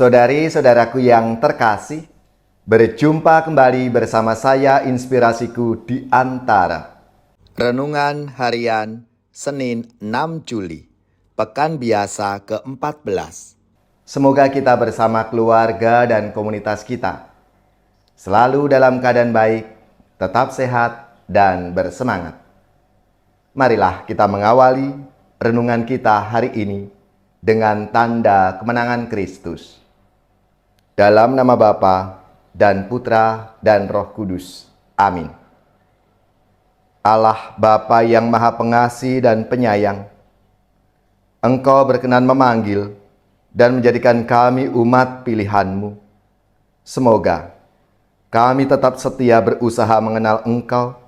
Saudari-saudaraku yang terkasih, berjumpa kembali bersama saya Inspirasiku di Antara. Renungan Harian Senin 6 Juli, Pekan Biasa ke-14. Semoga kita bersama keluarga dan komunitas kita selalu dalam keadaan baik, tetap sehat, dan bersemangat. Marilah kita mengawali renungan kita hari ini dengan tanda kemenangan Kristus. Dalam nama Bapa dan Putra dan Roh Kudus. Amin. Allah Bapa yang Maha Pengasih dan Penyayang, Engkau berkenan memanggil dan menjadikan kami umat pilihan-Mu. Semoga kami tetap setia berusaha mengenal Engkau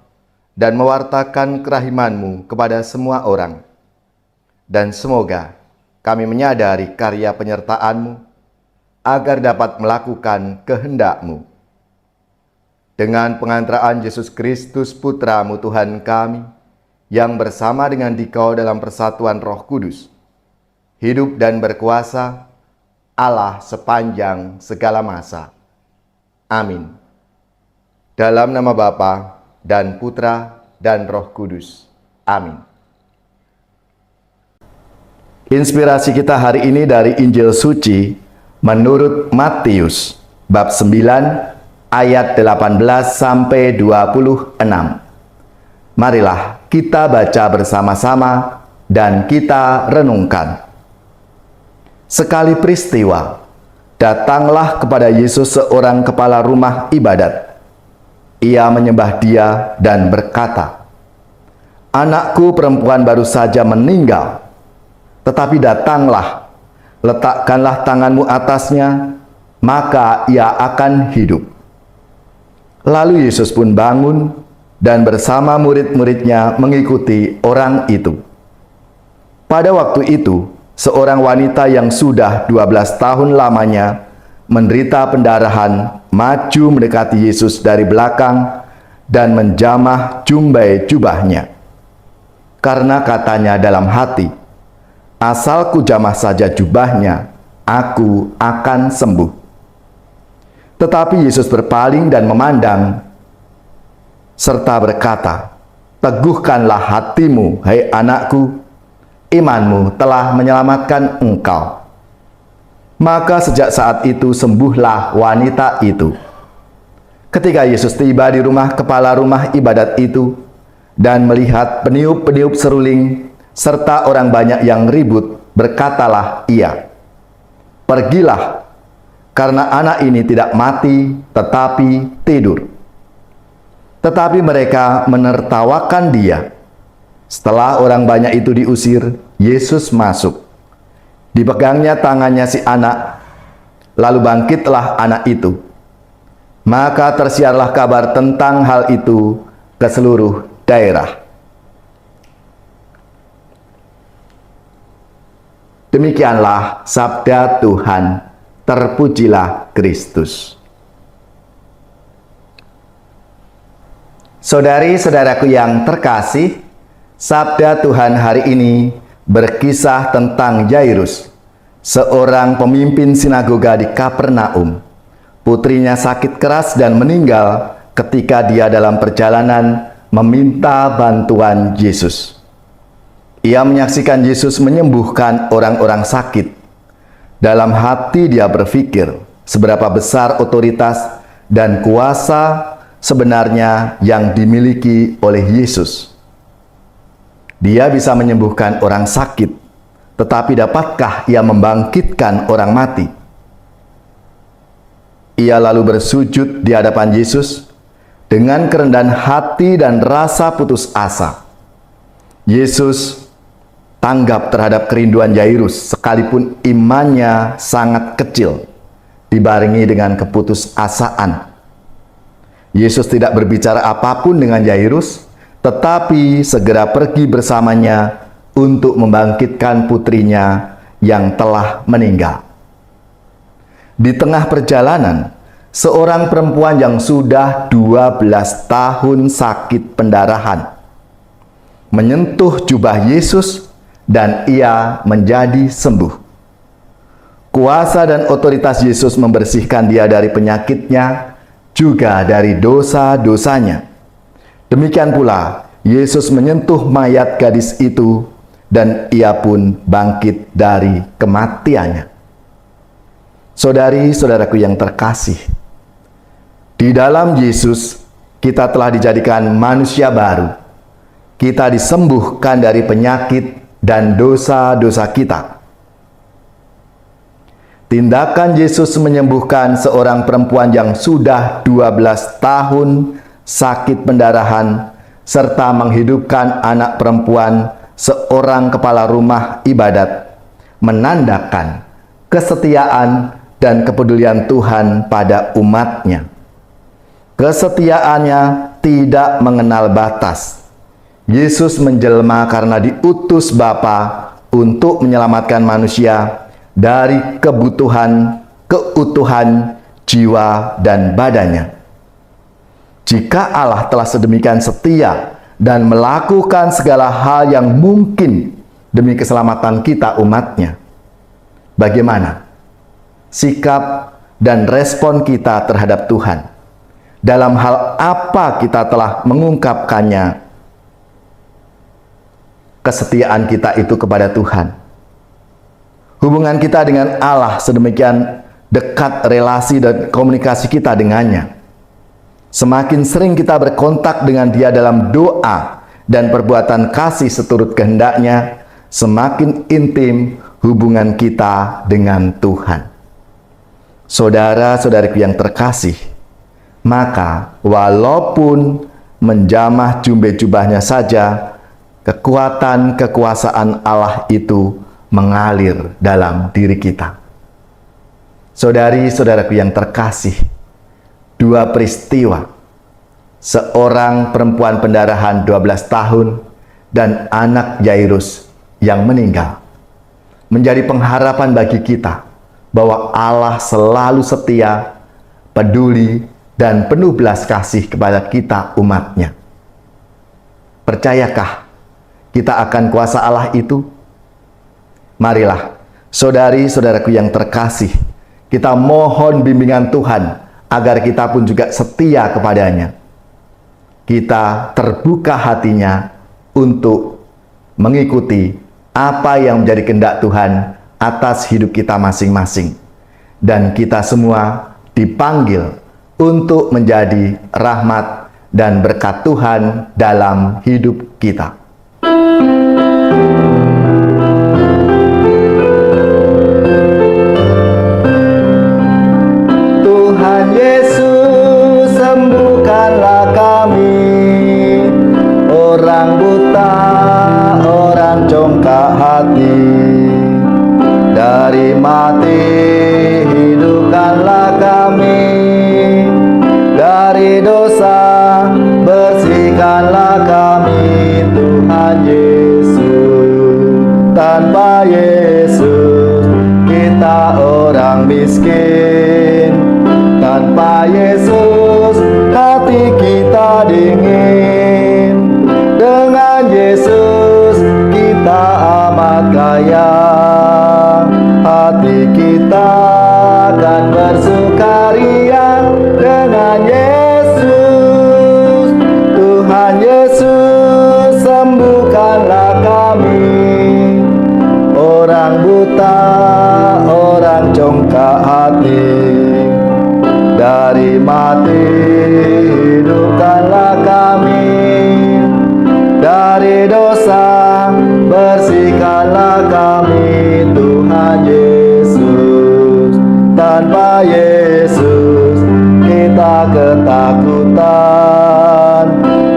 dan mewartakan kerahiman-Mu kepada semua orang. Dan semoga kami menyadari karya penyertaan-Mu agar dapat melakukan kehendak-Mu. Dengan pengantaraan Yesus Kristus Putra-Mu Tuhan kami, yang bersama dengan Dikau dalam persatuan Roh Kudus, hidup dan berkuasa Allah sepanjang segala masa. Amin. Dalam nama Bapa dan Putra dan Roh Kudus. Amin. Inspirasi kita hari ini dari Injil Suci menurut Matius bab 9 ayat 18 sampai 26. Marilah kita baca bersama-sama dan kita renungkan. Sekali peristiwa, datanglah kepada Yesus seorang kepala rumah ibadat. Ia menyembah Dia dan berkata, "Anakku perempuan baru saja meninggal, tetapi datanglah, letakkanlah tanganmu atasnya, maka ia akan hidup." Lalu Yesus pun bangun dan bersama murid-muridnya mengikuti orang itu. Pada waktu itu, seorang wanita yang sudah 12 tahun lamanya menderita pendarahan maju mendekati Yesus dari belakang dan menjamah jumbai jubahnya. Karena katanya dalam hati, "Asal ku jamah saja jubahnya, aku akan sembuh." Tetapi Yesus berpaling dan memandang, serta berkata, "Teguhkanlah hatimu, hai anakku, imanmu telah menyelamatkan engkau." Maka sejak saat itu sembuhlah wanita itu. Ketika Yesus tiba di rumah kepala rumah ibadat itu, dan melihat peniup-peniup seruling, serta orang banyak yang ribut, berkatalah ia, "Pergilah, karena anak ini tidak mati, tetapi tidur." Tetapi mereka menertawakan dia. Setelah orang banyak itu diusir, Yesus masuk. Dipegangnya tangannya si anak, lalu bangkitlah anak itu. Maka tersiarlah kabar tentang hal itu ke seluruh daerah. Demikianlah sabda Tuhan, terpujilah Kristus. Saudari-saudaraku yang terkasih, sabda Tuhan hari ini berkisah tentang Jairus, seorang pemimpin sinagoga di Kapernaum. Putrinya sakit keras dan meninggal ketika dia dalam perjalanan meminta bantuan Yesus. Ia menyaksikan Yesus menyembuhkan orang-orang sakit. Dalam hati dia berpikir, seberapa besar otoritas dan kuasa sebenarnya yang dimiliki oleh Yesus. Dia bisa menyembuhkan orang sakit, tetapi dapatkah ia membangkitkan orang mati? Ia lalu bersujud di hadapan Yesus dengan kerendahan hati dan rasa putus asa. Yesus tanggap terhadap kerinduan Jairus, sekalipun imannya sangat kecil, dibarengi dengan keputusasaan. Yesus tidak berbicara apapun dengan Jairus, tetapi segera pergi bersamanya untuk membangkitkan putrinya yang telah meninggal. Di tengah perjalanan, seorang perempuan yang sudah 12 tahun sakit pendarahan menyentuh jubah Yesus dan ia menjadi sembuh. Kuasa dan otoritas Yesus membersihkan dia dari penyakitnya, juga dari dosa-dosanya. Demikian pula, Yesus menyentuh mayat gadis itu, dan ia pun bangkit dari kematiannya. Saudari-saudaraku yang terkasih, di dalam Yesus kita telah dijadikan manusia baru. Kita disembuhkan dari penyakit dan dosa-dosa kita. Tindakan Yesus menyembuhkan seorang perempuan yang sudah 12 tahun sakit pendarahan, serta menghidupkan anak perempuan seorang kepala rumah ibadat, menandakan kesetiaan dan kepedulian Tuhan pada umatnya. Kesetiaannya tidak mengenal batas. Yesus menjelma karena diutus Bapa untuk menyelamatkan manusia dari kebutuhan keutuhan jiwa dan badannya. Jika Allah telah sedemikian setia dan melakukan segala hal yang mungkin demi keselamatan kita umatnya, bagaimana sikap dan respon kita terhadap Tuhan? Dalam hal apa kita telah mengungkapkannya kesetiaan kita itu kepada Tuhan? Hubungan kita dengan Allah sedemikian dekat relasi dan komunikasi kita dengannya. Semakin sering kita berkontak dengan Dia dalam doa dan perbuatan kasih seturut kehendaknya, semakin intim hubungan kita dengan Tuhan. Saudara-saudariku yang terkasih, maka walaupun menjamah jumbe jubahnya saja, kekuatan kekuasaan Allah itu mengalir dalam diri kita. Saudari-saudaraku yang terkasih, dua peristiwa, seorang perempuan pendarahan 12 tahun dan anak Yairus yang meninggal, menjadi pengharapan bagi kita bahwa Allah selalu setia, peduli, dan penuh belas kasih kepada kita umatnya. Percayakah kita akan kuasa Allah itu? Marilah, saudari-saudaraku yang terkasih, kita mohon bimbingan Tuhan agar kita pun juga setia kepadanya. Kita terbuka hatinya untuk mengikuti apa yang menjadi kehendak Tuhan atas hidup kita masing-masing. Dan kita semua dipanggil untuk menjadi rahmat dan berkat Tuhan dalam hidup kita. Dari mati hidupkanlah kami, dari dosa bersihkanlah kami, Tuhan Yesus. Tanpa Yesus kita orang miskin, tanpa Yesus hati kita dingin, dengan Yesus kita amat kaya. Hati kita akan bersukaria dengan Yesus. Tuhan Yesus, sembuhkanlah kami, orang buta, orang congkak hati. Dari mati hidupkanlah kami, dari dosa bersihkanlah kami, Tuhan Yesus. Tanpa Yesus kita ketakutan,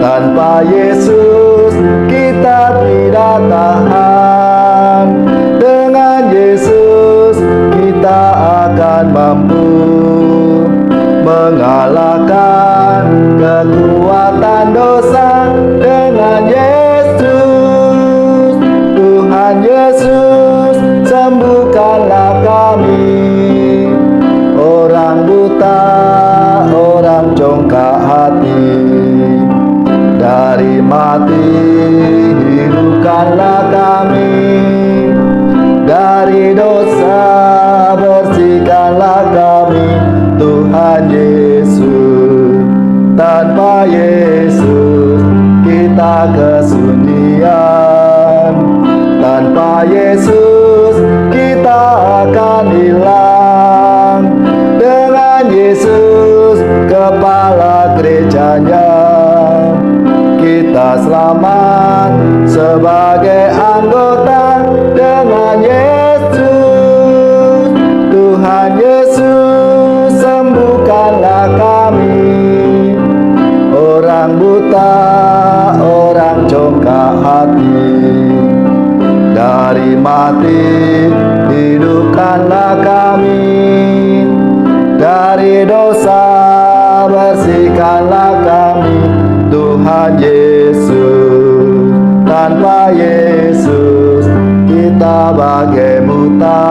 tanpa Yesus kita tidak tahan. Dengan Yesus kita akan mampu mengalahkan kekuatan dosa. Dengan Yesus, Tuhan Yesus, sembuhkanlah kami, orang buta, orang congkak hati. Dari mati hidupkanlah kami, dari dosa kesunyian. Tanpa Yesus kita akan hilang. Dengan Yesus kepala gerejanya, kita selamat sebagai anggota. Dengan Yesus, Tuhan Yesus, sembuhkanlah kami. Orang buta, orang congkak hati, dari mati hidupkanlah kami. Dari dosa bersihkanlah kami. Tuhan Yesus, tanpa Yesus kita bagai buta.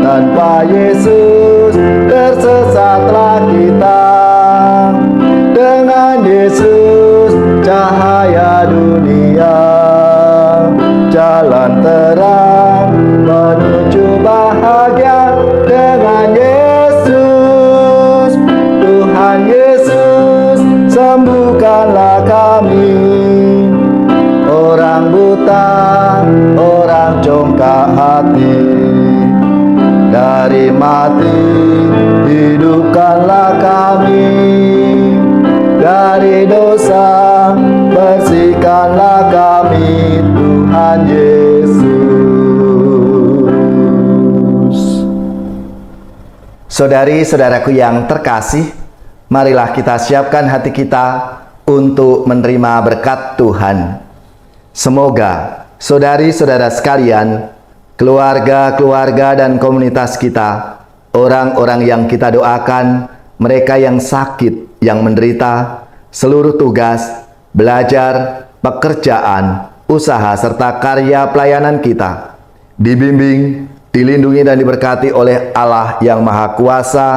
Tanpa Yesus tersesatlah kita. Dengan Yesus cahaya dunia, jalan terang menuju bahagia. Dengan Yesus, Tuhan Yesus, sembuhkanlah kami. Orang buta, orang congkak hati, dari mati hidupkanlah kami. Dari dosa bersihkanlah kami. Tuhan Yesus. Saudari-saudaraku yang terkasih, marilah kita siapkan hati kita untuk menerima berkat Tuhan. Semoga saudari-saudara sekalian, keluarga-keluarga dan komunitas kita, orang-orang yang kita doakan, mereka yang sakit, yang menderita, seluruh tugas, belajar, pekerjaan, usaha, serta karya pelayanan kita, dibimbing, dilindungi dan diberkati oleh Allah yang Maha Kuasa,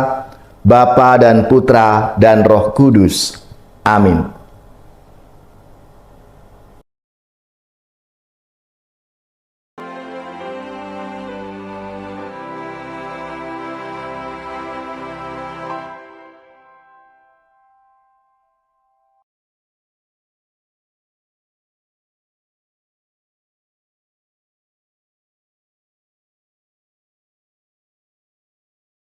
Bapa dan Putra dan Roh Kudus. Amin.